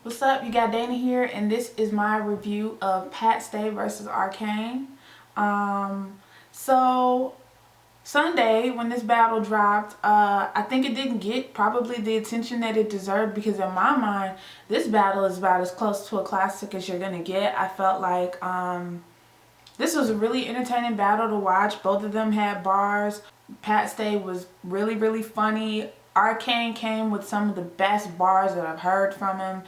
What's up? You got Dana here, and this is my review of Pat Stay versus Arcane. So Sunday when this battle dropped, I think it didn't get probably the attention that it deserved, because in my mind this battle is about as close to a classic as you're gonna get. I felt like this was a really entertaining battle to watch. Both of them had bars. Pat Stay was really funny. Arcane came with some of the best bars that I've heard from him.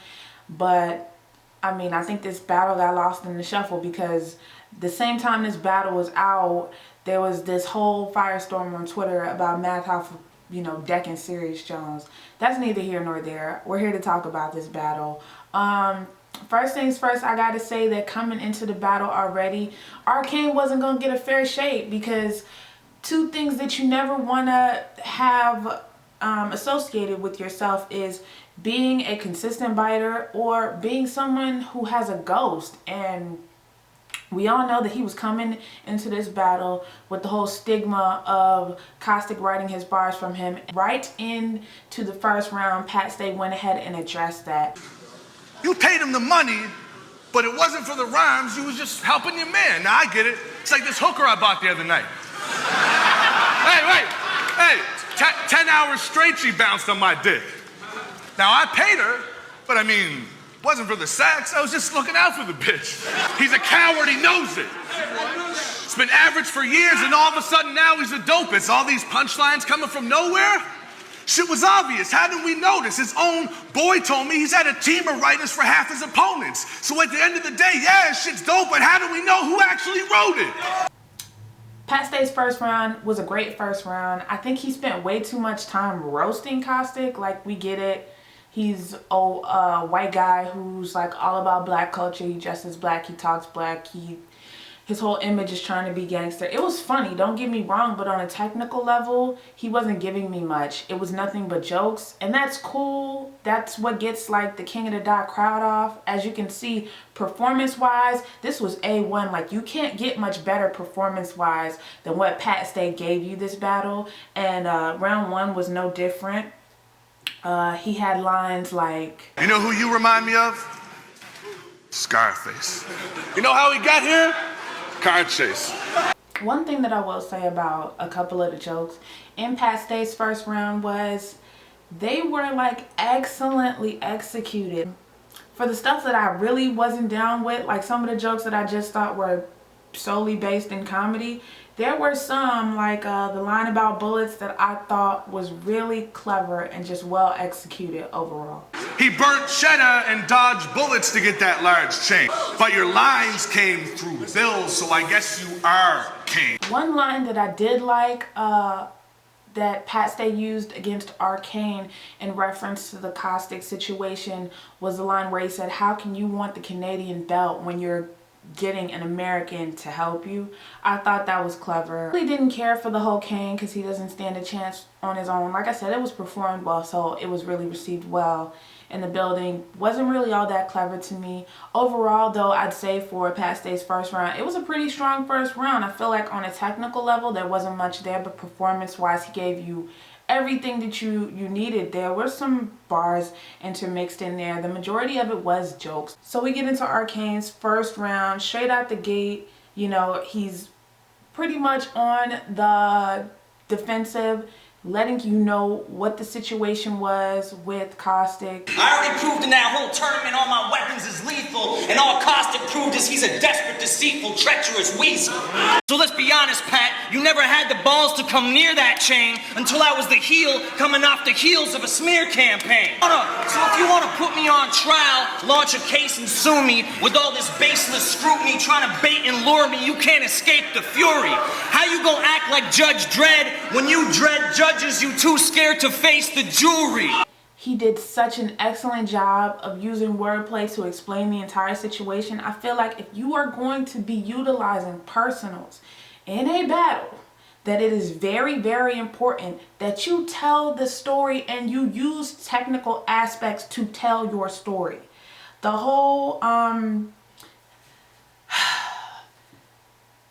But I mean, I think this battle got lost in the shuffle, because the same time this battle was out, there was this whole firestorm on Twitter about Math House, decking Sirius Jones. That's neither here nor there. We're here to talk about this battle. First things first, I gotta say that coming into the battle already, Arcane wasn't gonna get a fair shake, because two things that you never wanna have associated with yourself is being a consistent biter or being someone who has a ghost. And we all know that he was coming into this battle with the whole stigma of Caustic writing his bars from him. Right into the first round, Pat Stay went ahead and addressed that. You paid him the money, but it wasn't for the rhymes. You was just helping your man. Now, I get it. It's like this hooker I bought the other night. Hey, 10 hours straight she bounced on my dick. Now, I paid her, but I mean, it wasn't for the sex. I was just looking out for the bitch. He's a coward, he knows it. It's been average for years, and all of a sudden now he's the dopest. All these punchlines coming from nowhere? Shit was obvious. How did we notice? His own boy told me he's had a team of writers for half his opponents. So at the end of the day, yeah, shit's dope, but how do we know who actually wrote it? Pat Stay's first round was a great first round. I think he spent way too much time roasting Caustic. Like, we get it. He's a white guy who's like all about black culture. He dresses black, he talks black, his whole image is trying to be gangster. It was funny, don't get me wrong, but on a technical level, he wasn't giving me much. It was nothing but jokes, and that's cool. That's what gets like the King of the Dot crowd off. As you can see, performance-wise, this was A1. Like, you can't get much better performance-wise than what Pat Stay gave you this battle, and round one was no different. He had lines like, you know who you remind me of? Scarface. You know how he got here? Car chase. One thing that I will say about a couple of the jokes in Pat Stay's first round was they were like excellently executed. For the stuff that I really wasn't down with, like some of the jokes that I just thought were solely based in comedy, there were some, like the line about bullets, that I thought was really clever and just well executed overall. He burnt cheddar and dodged bullets to get that large chain. But your lines came through bills, so I guess you are king. One line that I did like that Pat Stay used against Arcane in reference to the Caustic situation was the line where he said, "How can you want the Canadian belt when you're getting an American to help you?" I thought that was clever. I really didn't care for the whole Kane, because he doesn't stand a chance on his own. Like I said, it was performed well, so it was really received well in the building. Wasn't really all that clever to me. Overall though, I'd say for Pat Stay's first round, it was a pretty strong first round. I feel like on a technical level there wasn't much there, but performance wise he gave you everything that you needed. There were some bars intermixed in there. The majority of it was jokes. So we get into Arcane's first round. Straight out the gate, he's pretty much on the defensive, letting you know what the situation was with Caustic. I already proved in that whole tournament all my weapons is lethal, and all Caustic proved is he's a desperate, deceitful, treacherous weasel. So let's be honest, Pat, you never had the balls to come near that chain until I was the heel coming off the heels of a smear campaign. So if you want to put me on trial, launch a case and sue me with all this baseless scrutiny trying to bait and lure me, you can't escape the fury. How you gonna act like Judge Dredd when you dread judges you too scared to face the jury? He did such an excellent job of using wordplay to explain the entire situation. I feel like if you are going to be utilizing personals in a battle, that it is very important that you tell the story and you use technical aspects to tell your story. The whole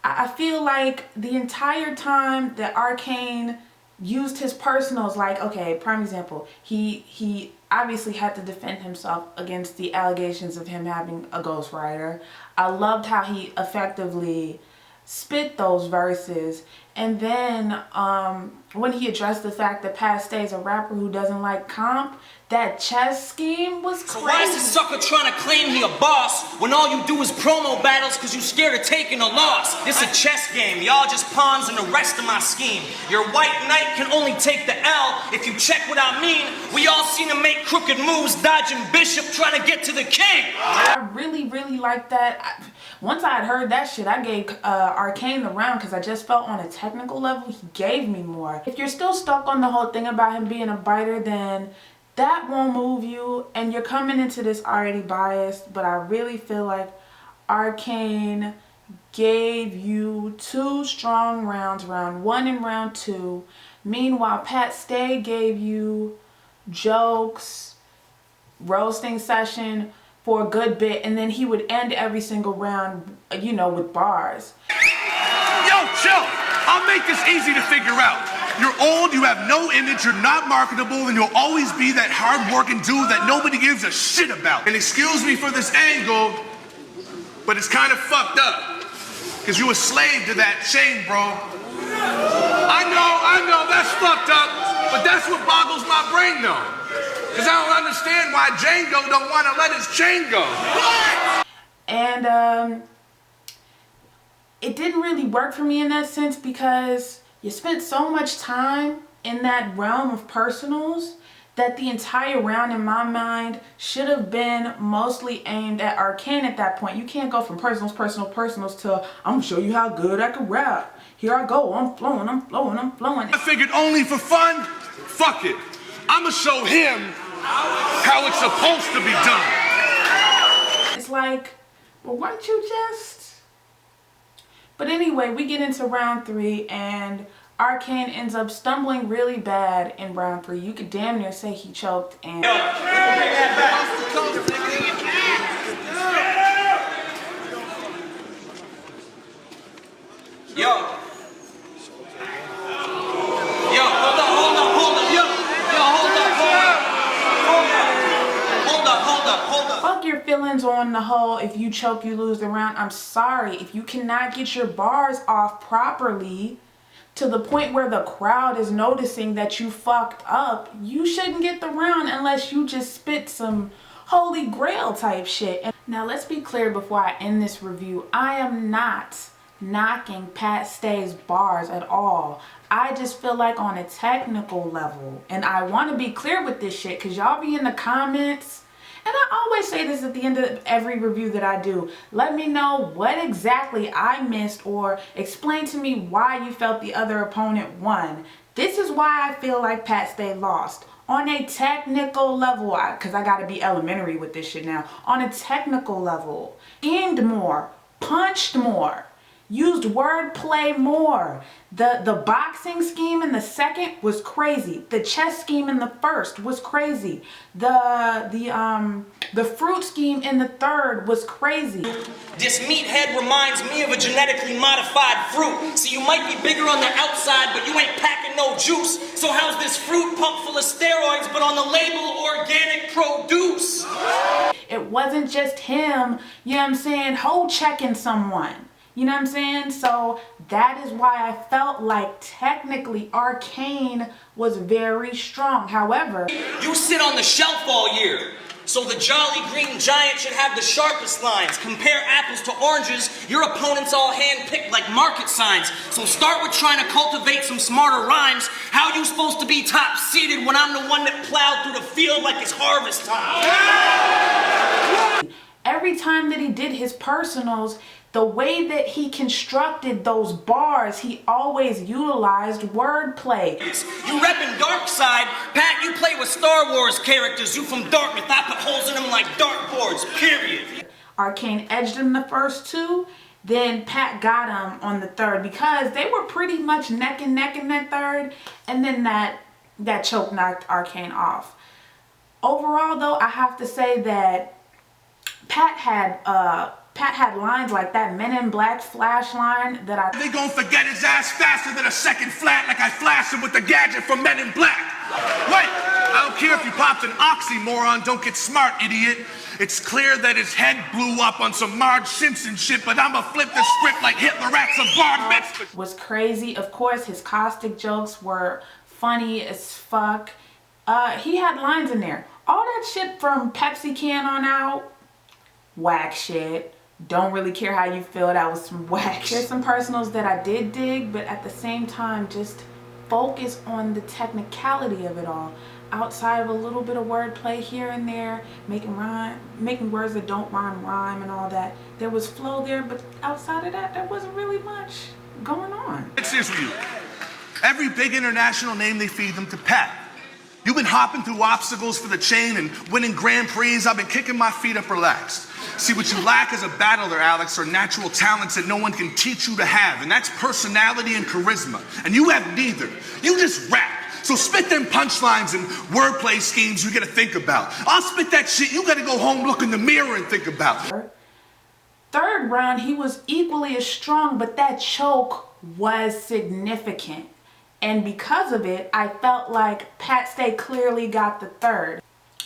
I feel like the entire time that Arcane used his personals, like, okay, prime example, he obviously had to defend himself against the allegations of him having a ghostwriter. I loved how he effectively spit those verses. And then when he addressed the fact that Pat Stay's a rapper who doesn't like comp, that chess scheme was crazy. So why is this sucker trying to claim he a boss when all you do is promo battles because you scared of taking a loss? This a chess game. Y'all just pawns in the rest of my scheme. Your white knight can only take the L. If you check what I mean, we all seen him make crooked moves, dodging bishop, trying to get to the king. I really like that. Once I had heard that shit, I gave Arcane the round because I just felt on a technical level he gave me more. If you're still stuck on the whole thing about him being a biter, then that won't move you, and you're coming into this already biased. But I really feel like Arcane gave you 2 strong rounds, round 1 and round 2. Meanwhile, Pat Stay gave you jokes, roasting session for a good bit, and then he would end every single round, you know, with bars. Yo, chill. I'll make this easy to figure out. You're old, you have no image, you're not marketable, and you'll always be that hard-working dude that nobody gives a shit about. And excuse me for this angle, but it's kind of fucked up. Because you a slave to that chain, bro. I know, that's fucked up, but that's what boggles my brain, though. Because I don't understand why Django don't want to let his chain go. And it didn't really work for me in that sense because you spent so much time in that realm of personals that the entire round in my mind should have been mostly aimed at Arcane at that point. You can't go from personals to I'm gonna show you how good I can rap. Here I go, I'm flowing. I figured only for fun, fuck it. I'm gonna show him how it's supposed to be done. It's like, well, weren't you just... But anyway, we get into round 3 and Arcane ends up stumbling really bad in round 3. You could damn near say he choked and... Yo. Fuck your feelings on the whole, if you choke, you lose the round. I'm sorry. If you cannot get your bars off properly to the point where the crowd is noticing that you fucked up, you shouldn't get the round unless you just spit some holy grail type shit. And now let's be clear before I end this review. I am not knocking Pat Stay's bars at all. I just feel like on a technical level, and I want to be clear with this shit because y'all be in the comments, and I always say this at the end of every review that I do. Let me know what exactly I missed or explain to me why you felt the other opponent won. This is why I feel like Pat Stay lost. On a technical level, because I gotta be elementary with this shit now. On a technical level, schemed more, punched more, used wordplay more. The boxing scheme in the second was crazy. The chess scheme in the first was crazy. The fruit scheme in the third was crazy. This meathead reminds me of a genetically modified fruit. See, you might be bigger on the outside, but you ain't packing no juice. So how's this fruit pumped full of steroids, but on the label organic produce? It wasn't just him, you know what I'm saying, whole checking someone. You know what I'm saying? So that is why I felt like technically Arcane was very strong. However, you sit on the shelf all year. So the Jolly Green Giant should have the sharpest lines. Compare apples to oranges. Your opponent's all hand-picked like market signs. So start with trying to cultivate some smarter rhymes. How you supposed to be top-seeded when I'm the one that plowed through the field like it's harvest time? every time that he did his personals, the way that he constructed those bars, he always utilized wordplay. You reppin' dark side. Pat, you play with Star Wars characters. You from Dartmouth. I put holes in them like dartboards, period. Arcane edged him the first two. Then Pat got him on the third because they were pretty much neck and neck in that third. And then that choke knocked Arcane off. Overall, though, I have to say that Pat had lines like that Men in Black flash line that I... They gonna forget his ass faster than a second flat like I flashed him with the gadget from Men in Black. Wait! I don't care if you popped an oxymoron, don't get smart, idiot. It's clear that his head blew up on some Marge Simpson shit, but I'ma flip the script like Hitler at some bar mitzvah. Was crazy. Of course, his caustic jokes were funny as fuck. He had lines in there. All that shit from Pepsi can on out, whack shit. Don't really care how you feel, that was some whack shit. There's some personals that I did dig, but at the same time, just focus on the technicality of it all. Outside of a little bit of wordplay here and there, making words that don't rhyme and all that. There was flow there, but outside of that, there wasn't really much going on. It's just you. Every big international name, they feed them to Pat. You've been hopping through obstacles for the chain and winning Grand Prix. I've been kicking my feet up relaxed. See, what you lack as a battler, Alex, are natural talents that no one can teach you to have, and that's personality and charisma. And you have neither. You just rap. So spit them punchlines and wordplay schemes you gotta think about. I'll spit that shit you gotta go home, look in the mirror and think about. Third round, he was equally as strong, but that choke was significant. And because of it, I felt like Pat Stay clearly got the third.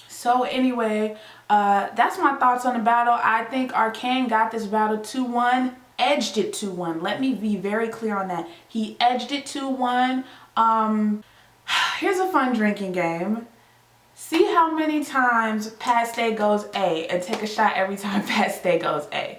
So anyway, that's my thoughts on the battle. I think Arcane got this battle 2-1, edged it 2-1. Let me be very clear on that. He edged it 2-1. Here's a fun drinking game. See how many times Pat Stay goes A and take a shot every time Pat Stay goes A.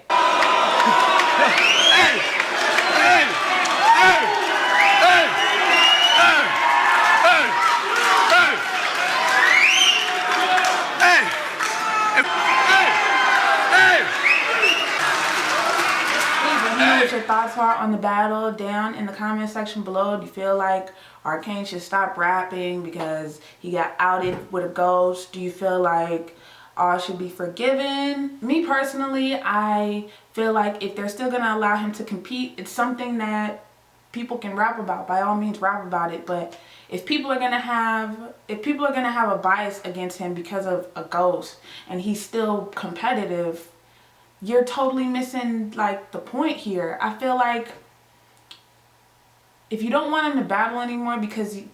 What your thoughts are on the battle down in the comment section below. Do you feel like Arcane should stop rapping because he got outed with a ghost? Do you feel like all should be forgiven? Me personally, I feel like if they're still gonna allow him to compete, it's something that people can rap about. By all means, rap about it. But if people are gonna have a bias against him because of a ghost and he's still competitive, you're totally missing like the point here. I feel like if you don't want him to battle anymore because you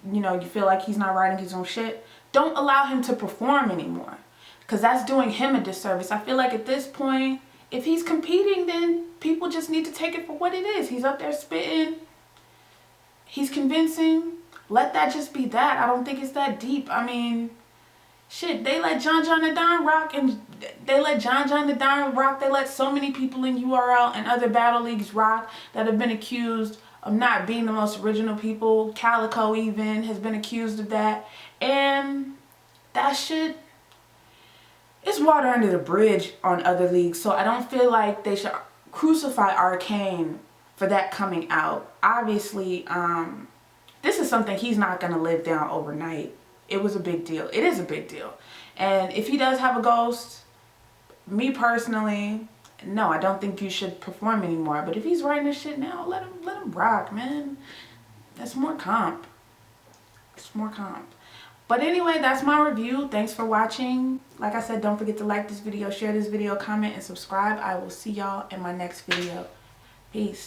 feel like he's not writing his own shit, don't allow him to perform anymore, because that's doing him a disservice. I feel like at this point, if he's competing, then people just need to take it for what it is. He's up there spitting, he's convincing. Let that just be that. I don't think it's that deep. I mean, shit, they let John the Don rock, and they let John the Don rock. They let so many people in URL and other battle leagues rock that have been accused of not being the most original people. Calico even has been accused of that. And that shit, it's water under the bridge on other leagues. So I don't feel like they should crucify Arcane for that coming out. Obviously, this is something he's not going to live down overnight. It was a big deal. It is a big deal. And if he does have a ghost, me personally, no, I don't think you should perform anymore. But if he's writing this shit now, let him rock, man. That's more comp. It's more comp. But anyway, that's my review. Thanks for watching. Like I said, don't forget to like this video, share this video, comment, and subscribe. I will see y'all in my next video. Peace.